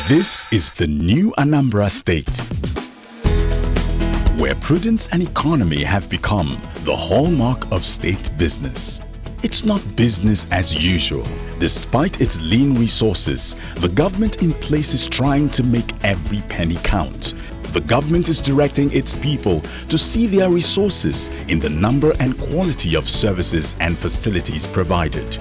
This is the new Anambra state, where prudence and economy have become the hallmark of state business. It's not business as usual. Despite its lean resources, the government in place is trying to make every penny count. The government is directing its people to see their resources in the number and quality of services and facilities provided.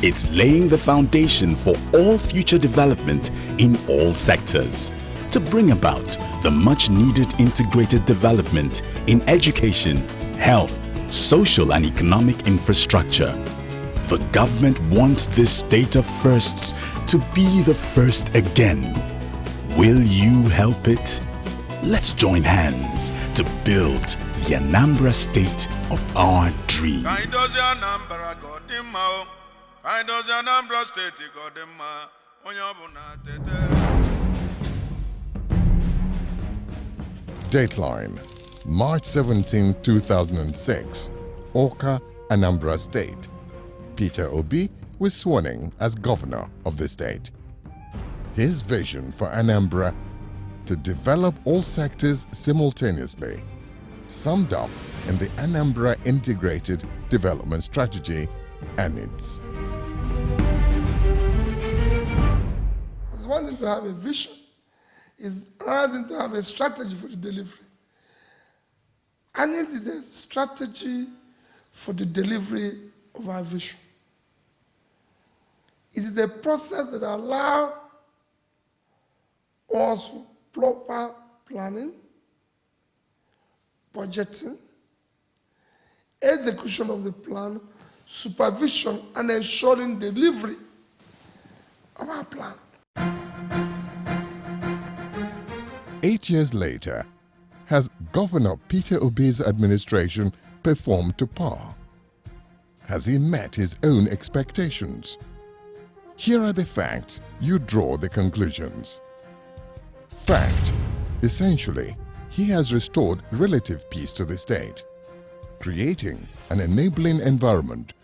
It's laying the foundation for all future development in all sectors to bring about the much-needed integrated development in education, health, social and economic infrastructure. The government wants this state of firsts to be the first again. Will you help it? Let's join hands to build the Anambra state of our dreams. Dateline, March 17, 2006, Awka, Anambra State. Peter Obi was sworn in as governor of the state. His vision for Anambra to develop all sectors simultaneously, summed up in the Anambra Integrated Development Strategy, ANIDS. It's one thing to have a vision, it's another thing to have a strategy for the delivery. ANIDS is a strategy for the delivery of our vision. It is a process that allows us proper planning, budgeting, execution of the plan, supervision, and ensuring delivery of our plan. 8 years later, has Governor Peter Obi's administration performed to par? Has he met his own expectations? Here are the facts, you draw the conclusions. Fact: essentially, he has restored relative peace to the state, creating an enabling environment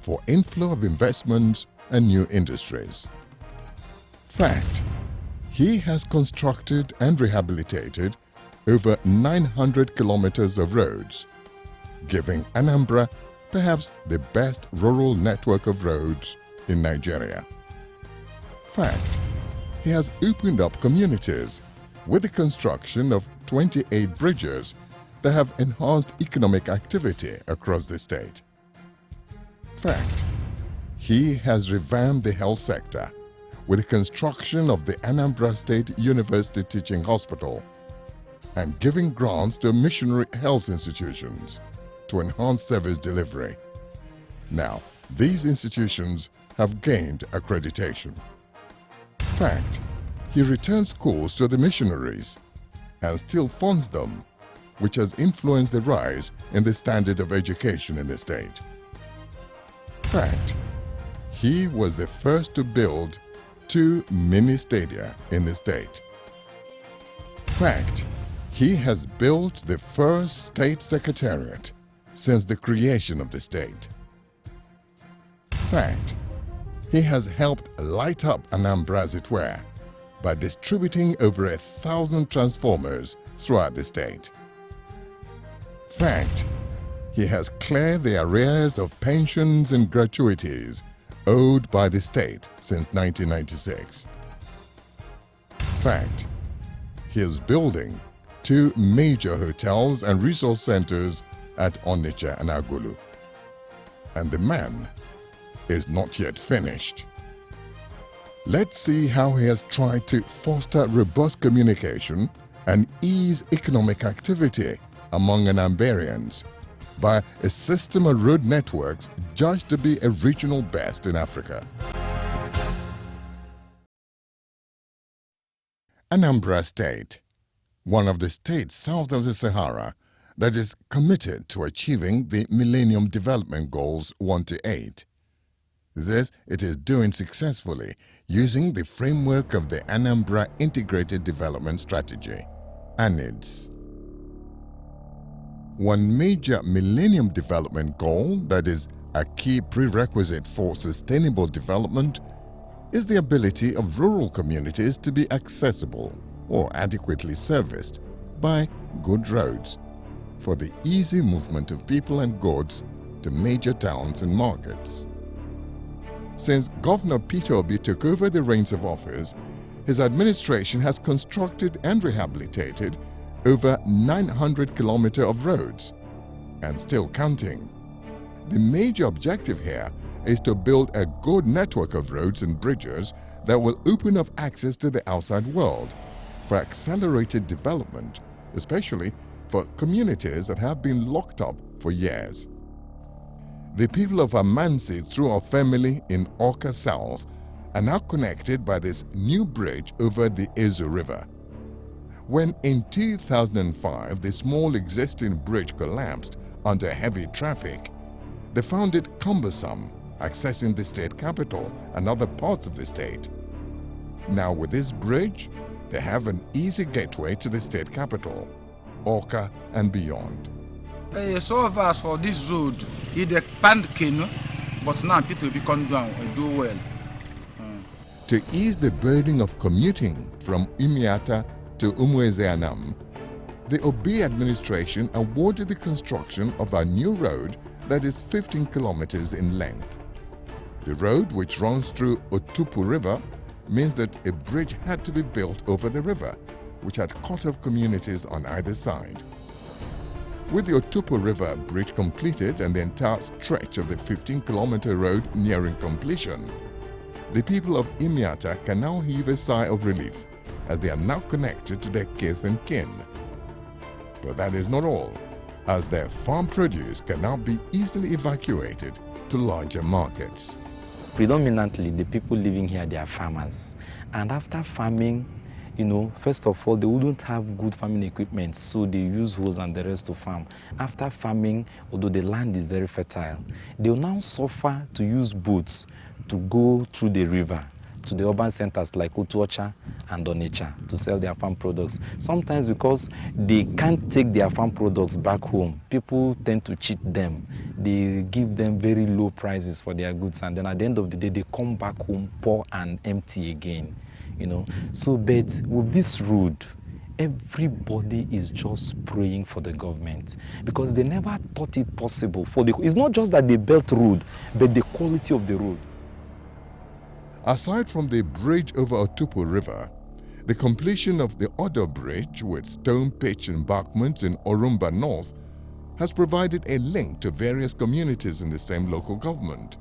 for inflow of investments and new industries. Fact: he has constructed and rehabilitated over 900 kilometers of roads, giving Anambra perhaps the best rural network of roads in Nigeria. Fact: he has opened up communities with the construction of 28 bridges that have enhanced economic activity across the state. Fact: he has revamped the health sector with the construction of the Anambra State University Teaching Hospital and giving grants to missionary health institutions to enhance service delivery. Now, these institutions have gained accreditation. Fact: he returns schools to the missionaries and still funds them, which has influenced the rise in the standard of education in the state. Fact: he was the first to build 2 mini stadia in the state. Fact: he has built the first state secretariat since the creation of the state. Fact: he has helped light up Anambra, as it were, by distributing over 1,000 transformers throughout the state. Fact: he has cleared the arrears of pensions and gratuities owed by the state since 1996. Fact: he is building 2 major hotels and resource centers at Onitsha and Agulu. And the man is not yet finished. Let's see how he has tried to foster robust communication and ease economic activity among Anambarians by a system of road networks judged to be a regional best in Africa. Anambra State, one of the states south of the Sahara that is committed to achieving the Millennium Development Goals 1 to 8. This it is doing successfully using the framework of the Anambra Integrated Development Strategy, ANIDS. One major Millennium Development Goal that is a key prerequisite for sustainable development is the ability of rural communities to be accessible or adequately serviced by good roads for the easy movement of people and goods to major towns and markets. Since Governor Peter Obi took over the reins of office, his administration has constructed and rehabilitated over 900 kilometers of roads, and still counting. The major objective here is to build a good network of roads and bridges that will open up access to the outside world for accelerated development, especially for communities that have been locked up for years. The people of Amansea-Ofemili in Awka South are now connected by this new bridge over the Ezo River. When in 2005 the small existing bridge collapsed under heavy traffic, they found it cumbersome accessing the state capital and other parts of the state. Now with this bridge, they have an easy gateway to the state capital, Awka and beyond. So far for this road, it expand canoe, but now people become down and do well. To ease the burden of commuting from Imiata to Umueze-Anam, the Obi administration awarded the construction of a new road that is 15 kilometers in length. The road, which runs through Otupu River, means that a bridge had to be built over the river, which had cut off communities on either side. With the Otupu River bridge completed and the entire stretch of the 15-kilometer road nearing completion, the people of Imiata can now heave a sigh of relief as they are now connected to their kith and kin. But that is not all, as their farm produce can now be easily evacuated to larger markets. Predominantly, the people living here, they are farmers. And after farming, first of all, they wouldn't have good farming equipment, so they use hoes and the rest to farm. After farming, although the land is very fertile, they will now suffer to use boats to go through the river to the urban centers like Onitsha and Onitsha to sell their farm products. Sometimes because they can't take their farm products back home, people tend to cheat them. They give them very low prices for their goods, and then at the end of the day, they come back home poor and empty again. So, but with this road, everybody is just praying for the government because they never thought it possible. It's not just that they built road, but the quality of the road. Aside from the bridge over Otupu River, the completion of the Odor Bridge with stone pitch embankments in Orumba North has provided a link to various communities in the same local government.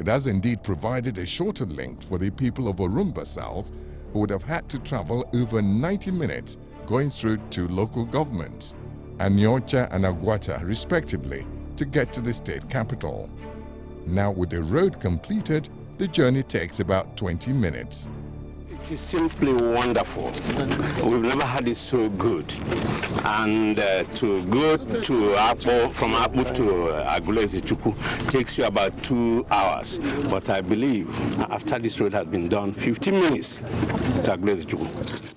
It has indeed provided a shorter link for the people of Orumba South, who would have had to travel over 90 minutes going through two local governments, Onitsha and Agwata respectively, to get to the state capital. Now with the road completed, the journey takes about 20 minutes. It is simply wonderful. We've never had it so good. And to go to from Akpu to Agulezechukwu takes you about 2 hours. But I believe after this road has been done, 15 minutes to Agulezechukwu.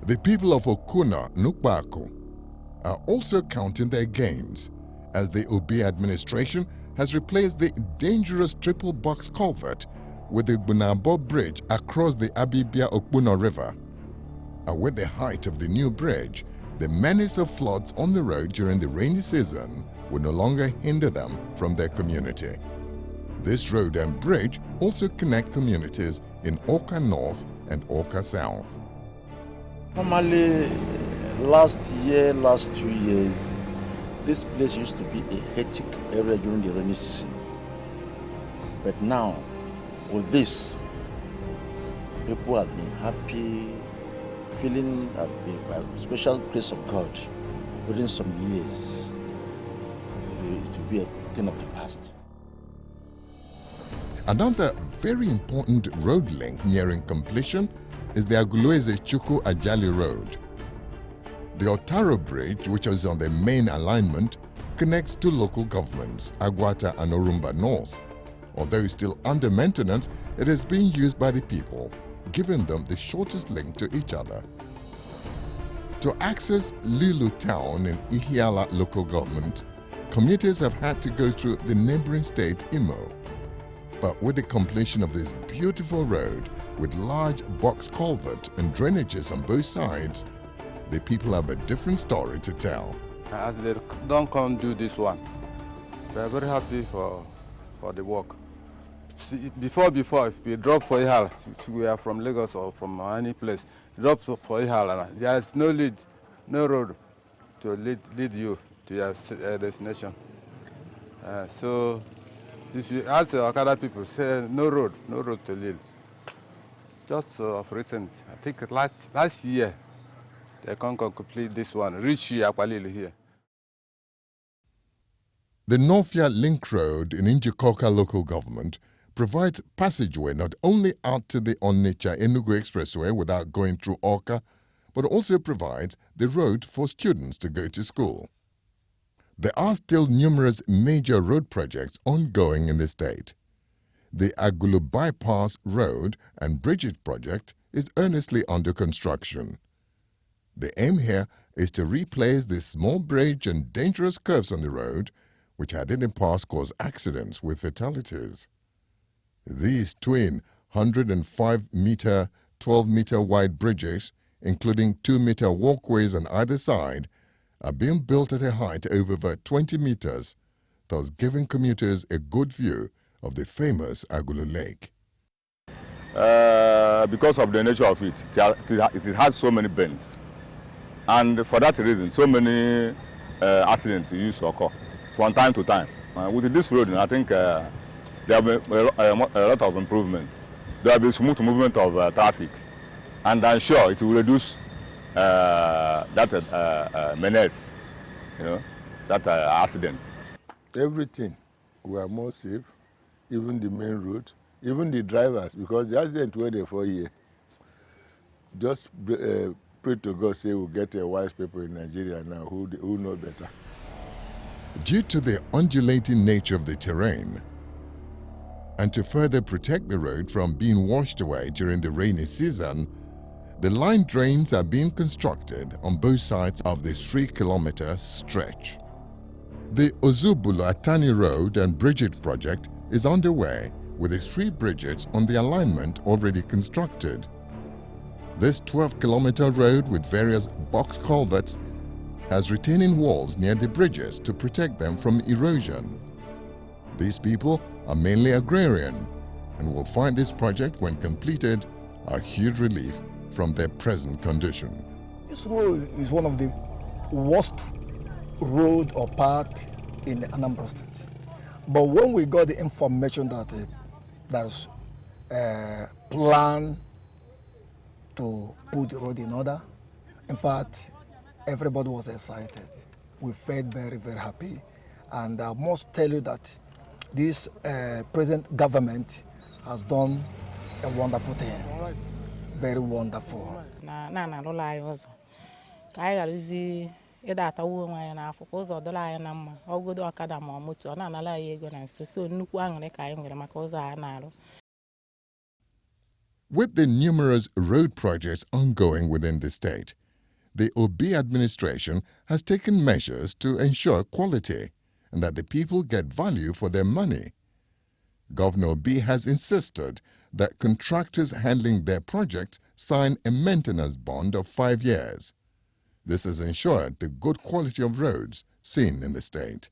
The people of Okpuno, Nukbaku, are also counting their gains, as the Obi administration has replaced the dangerous triple box culvert with the Bunabo Bridge across the Abibia-Okpuno River. And with the height of the new bridge, the menace of floods on the road during the rainy season will no longer hinder them from their community. This road and bridge also connect communities in Awka North and Awka South. Normally, last 2 years, this place used to be a hectic area during the rainy season. But now, with this, people have been happy, feeling by the special grace of God within some years. It will be a thing of the past. Another very important road link nearing completion is the Agulezechukwu-Ajali road. The Otaro Bridge, which is on the main alignment, connects two local governments, Agwata and Orumba North. Although still under maintenance, it is being used by the people, giving them the shortest link to each other. To access Lilu town in Ihiala local government, commuters have had to go through the neighboring state Imo. But with the completion of this beautiful road with large box culvert and drainages on both sides, the people have a different story to tell. As they don't come do this one, we are very happy for the work. See, before, if we drop for Ihal, if we are from Lagos or from any place, drop for Ihal, there is no road to lead you to your destination. So if you ask the Okada people, say no road to lead. Just of recent, I think last year, they can complete this one, reach here, here. The Northia Link Road in Njikoka local government provides passageway not only out to the Onitsha-Nnukwu Expressway without going through Awka, but also provides the road for students to go to school. There are still numerous major road projects ongoing in the state. The Agulu Bypass Road and Bridge project is earnestly under construction. The aim here is to replace the small bridge and dangerous curves on the road, which had in the past caused accidents with fatalities. These twin 105-meter, 12-meter wide bridges, including 2-meter walkways on either side, are being built at a height of over 20 meters, thus giving commuters a good view of the famous Agulu Lake. Because of the nature of it, it has so many bends. And for that reason, so many accidents used to occur from time to time. With this road, I think there will be a lot of improvement. There will be smooth movement of traffic. And I'm sure it will reduce that menace, that accident. Everything, we are more safe, even the main road, even the drivers, because the accident were there for a year. Just pray to God, say we'll get a wise people in Nigeria now who know better. Due to the undulating nature of the terrain, and to further protect the road from being washed away during the rainy season, the line drains are being constructed on both sides of the 3-kilometer stretch. The Ozubulu-Atani Road and Bridge project is underway with the 3 bridges on the alignment already constructed. This 12-kilometer road with various box culverts has retaining walls near the bridges to protect them from erosion. These people are mainly agrarian and will find this project, when completed, a huge relief from their present condition. This road is one of the worst road or part in Anambra State. But when we got the information that there's a plan to put the road in order, in fact, everybody was excited. We felt very, very happy. And I must tell you that this present government has done a wonderful thing. Very wonderful. With the numerous road projects ongoing within the state, the Obi administration has taken measures to ensure quality and that the people get value for their money. Governor Obi has insisted that contractors handling their projects sign a maintenance bond of 5 years. This has ensured the good quality of roads seen in the state.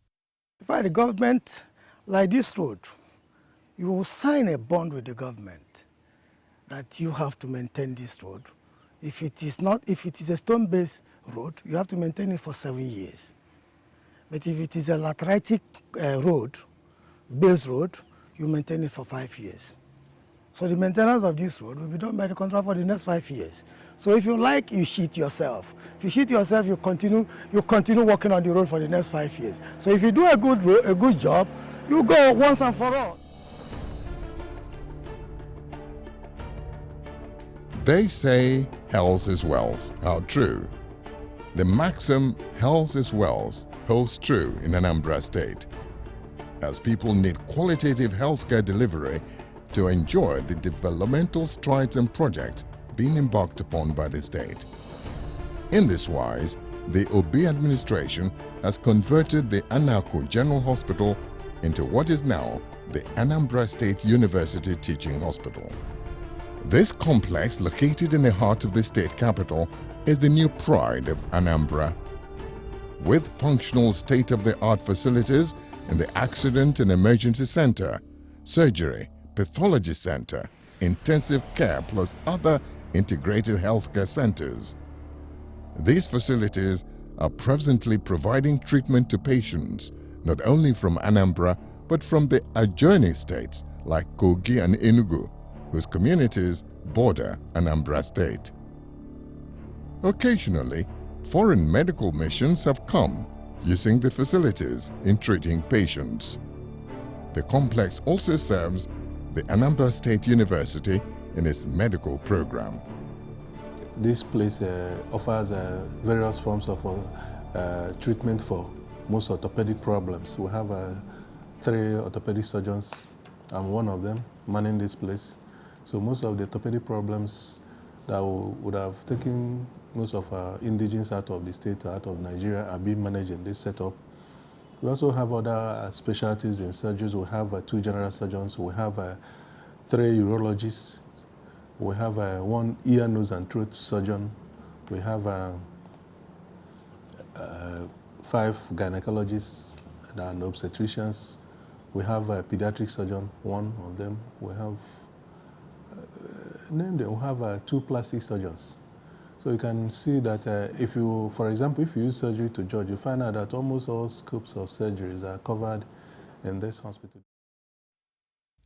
If I the government, like this road, you will sign a bond with the government that you have to maintain this road. If it is a stone-based road, you have to maintain it for 7 years. But if it is a lateritic base road, you maintain it for 5 years. So the maintenance of this road will be done by the contract for the next 5 years. So if you like, you cheat yourself. If you cheat yourself, you continue working on the road for the next 5 years. So if you do a good job, you go once and for all. They say health is wealth. How true. The maxim health is wealth holds true in Anambra State, as people need qualitative healthcare delivery to enjoy the developmental strides and projects being embarked upon by the state. In this wise, the Obi administration has converted the Anaku General Hospital into what is now the Anambra State University Teaching Hospital. This complex, located in the heart of the state capital, is the new pride of Anambra. With functional state-of-the-art facilities in the Accident and Emergency Center, Surgery, Pathology Center, Intensive Care, plus other integrated healthcare centers. These facilities are presently providing treatment to patients not only from Anambra but from the adjoining states like Kogi and Enugu, whose communities border Anambra State. Occasionally, foreign medical missions have come using the facilities in treating patients. The complex also serves the Anambra State University in its medical program. This place offers various forms of treatment for most orthopedic problems. We have 3 orthopedic surgeons. I'm one of them manning this place. So most of the orthopedic problems that would have taken most of our indigents out of the state, out of Nigeria, are being managed in this setup. We also have other specialties in surgeries. We have 2 general surgeons. We have 3 urologists. We have 1 ear, nose, and throat surgeon. We have 5 gynecologists and obstetricians. We have a pediatric surgeon, 1 of them. We have we have 2 plastic surgeons. So you can see that if you, for example, if you use surgery to judge, you find out that almost all scopes of surgeries are covered in this hospital.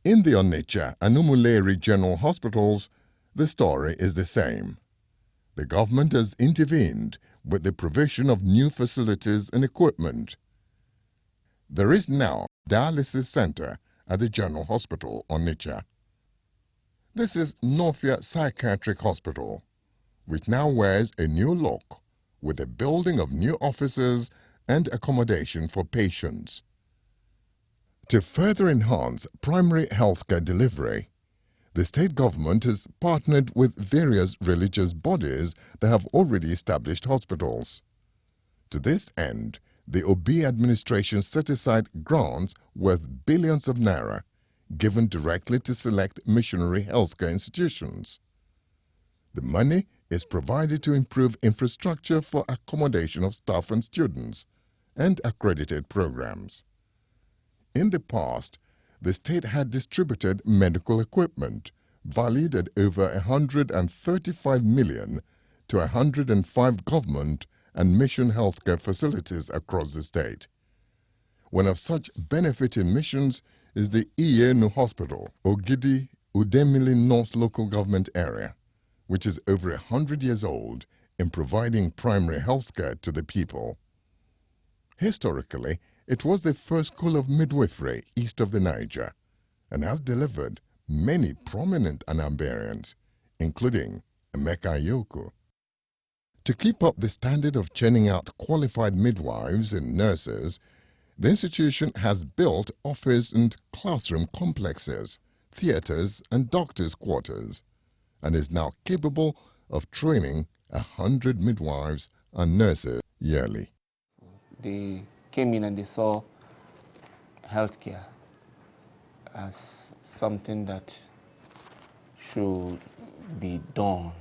In the Onitsha and Umuleri General Hospitals, the story is the same. The government has intervened with the provision of new facilities and equipment. There is now a dialysis center at the General Hospital, Onitsha. This is Northia Psychiatric Hospital, which now wears a new look with the building of new offices and accommodation for patients. To further enhance primary healthcare delivery, the state government has partnered with various religious bodies that have already established hospitals. To this end, the Obi administration set aside grants worth billions of naira given directly to select missionary healthcare institutions. The money is provided to improve infrastructure for accommodation of staff and students and accredited programs. In the past, the state had distributed medical equipment valued at over 135 million to 105 government and mission healthcare facilities across the state. One of such benefiting missions is the Iyenu Hospital, Ogidi, Udemili North Local Government Area, which is over 100 years old in providing primary healthcare to the people. Historically, it was the first school of midwifery east of the Niger and has delivered many prominent Anambarians, including Emeka Yoko. To keep up the standard of churning out qualified midwives and nurses, the institution has built office and classroom complexes, theaters, and doctors' quarters, and is now capable of training 100 midwives and nurses yearly. They came in and they saw healthcare as something that should be done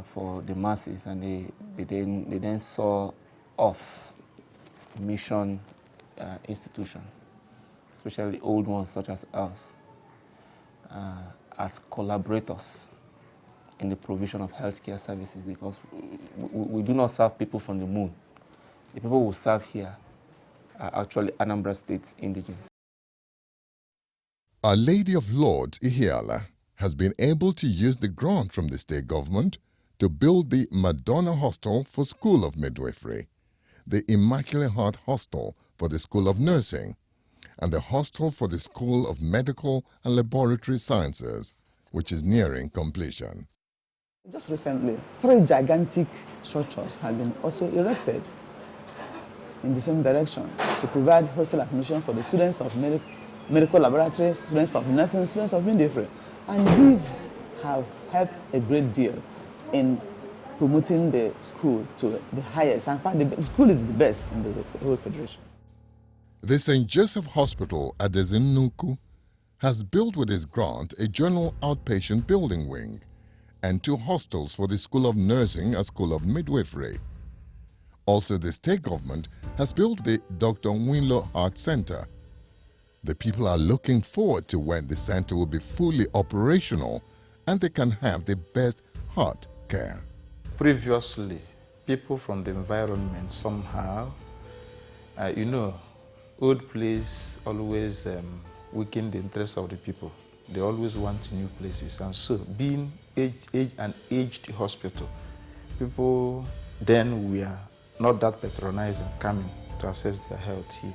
for the masses, and they then saw us, mission institution, especially old ones such as us, as collaborators in the provision of healthcare services, because we do not serve people from the moon. The people who serve here are actually Anambra State's indigents. Our Lady of Lords, Ihiala, has been able to use the grant from the state government to build the Madonna Hostel for School of Midwifery, the Immaculate Heart Hostel for the School of Nursing, and the Hostel for the School of Medical and Laboratory Sciences, which is nearing completion. Just recently, 3 gigantic structures have been also erected in the same direction to provide hostel admission for the students of medical laboratory, students of nursing, students of midwifery. And these have helped a great deal in promoting the school to the highest. In fact, the school is the best in the whole federation. The St. Joseph Hospital, Adazi-Nnukwu, has built with its grant a general outpatient building wing and 2 hostels for the School of Nursing and School of Midwifery. Also, the state government has built the Dr. Nwilo Heart Center. The people are looking forward to when the center will be fully operational and they can have the best heart care. Previously, people from the environment somehow, old place always weaken the interest of the people. They always want new places. And so, being an aged hospital, people then were not that patronizing coming to assess their health here.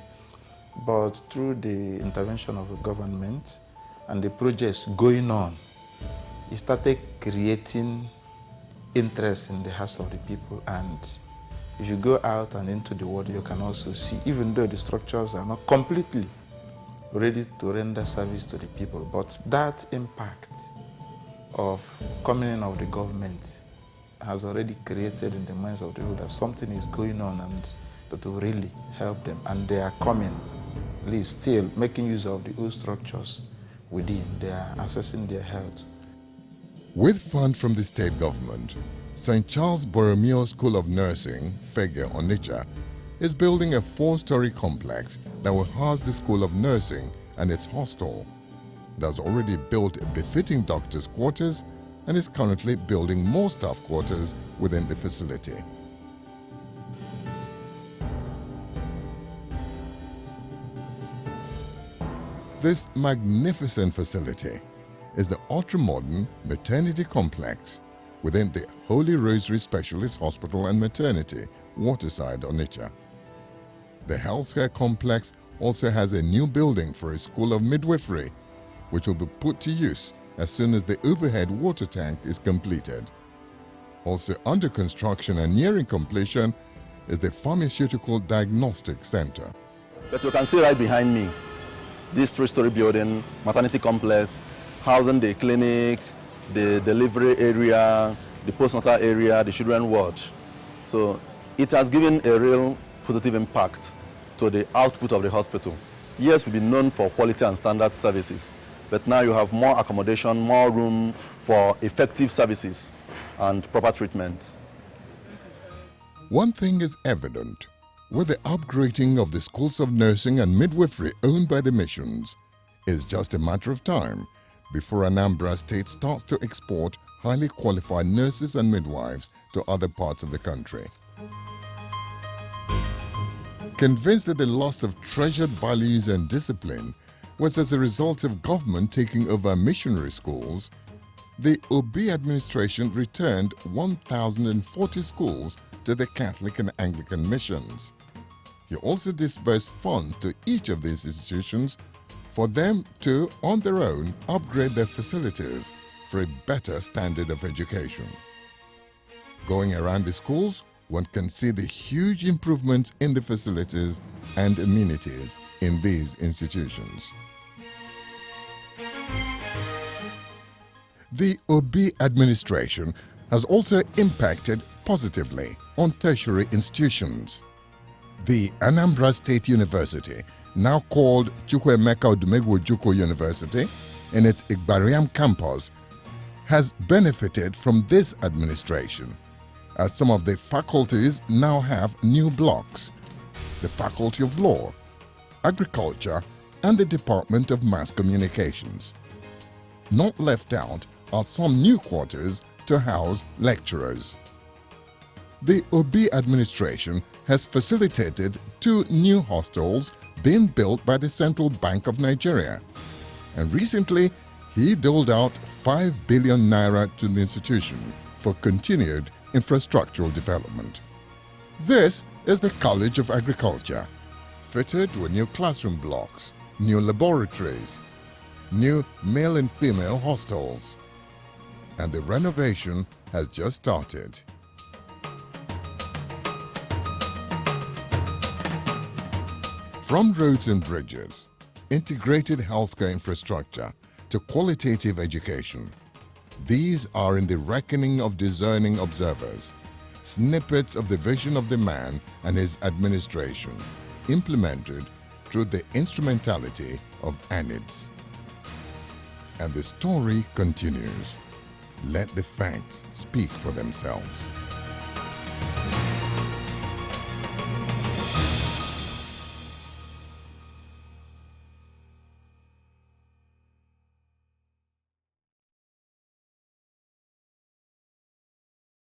But through the intervention of the government and the projects going on, it started creating interest in the hearts of the people. And if you go out and into the world, you can also see, even though the structures are not completely ready to render service to the people, but that impact of coming in of the government has already created in the minds of the people that something is going on and that will really help them. And they are coming, at least still making use of the old structures within. They are assessing their health. With funds from the state government, St. Charles Borromeo School of Nursing, Fege, Onitsha, is building a 4-story complex that will house the School of Nursing and its hostel. It has already built befitting doctors' quarters and is currently building more staff quarters within the facility. This magnificent facility is the ultra-modern maternity complex within the Holy Rosary Specialist Hospital and Maternity, Waterside, Onitsha. The healthcare complex also has a new building for a school of midwifery, which will be put to use as soon as the overhead water tank is completed. Also under construction and nearing completion is the Pharmaceutical Diagnostic Center. But you can see right behind me, this 3-story building, maternity complex, housing the clinic, the delivery area, the postnatal area, the children ward. So it has given a real positive impact to the output of the hospital. Yes, we've been known for quality and standard services, but now you have more accommodation, more room for effective services and proper treatment. One thing is evident. With the upgrading of the schools of nursing and midwifery owned by the missions, it's just a matter of time before Anambra State starts to export highly qualified nurses and midwives to other parts of the country. Convinced that the loss of treasured values and discipline was as a result of government taking over missionary schools, the Obi administration returned 1,040 schools to the Catholic and Anglican missions. He also disbursed funds to each of these institutions for them to, on their own, upgrade their facilities for a better standard of education. Going around the schools, one can see the huge improvements in the facilities and amenities in these institutions. The Obi administration has also impacted positively on tertiary institutions. The Anambra State University, now called Chukwuemeka Odumegwu University, in its Igbariam campus, has benefited from this administration, as some of the faculties now have new blocks: the Faculty of Law, Agriculture, and the Department of Mass Communications. Not left out are some new quarters to house lecturers. The Obi administration has facilitated 2 new hostels being built by the Central Bank of Nigeria, and recently he doled out 5 billion naira to the institution for continued infrastructural development. This is the College of Agriculture, fitted with new classroom blocks, new laboratories, new male and female hostels, and the renovation has just started. From roads and bridges, integrated healthcare infrastructure to qualitative education, these are in the reckoning of discerning observers, snippets of the vision of the man and his administration, implemented through the instrumentality of ANIDS. And the story continues. Let the facts speak for themselves.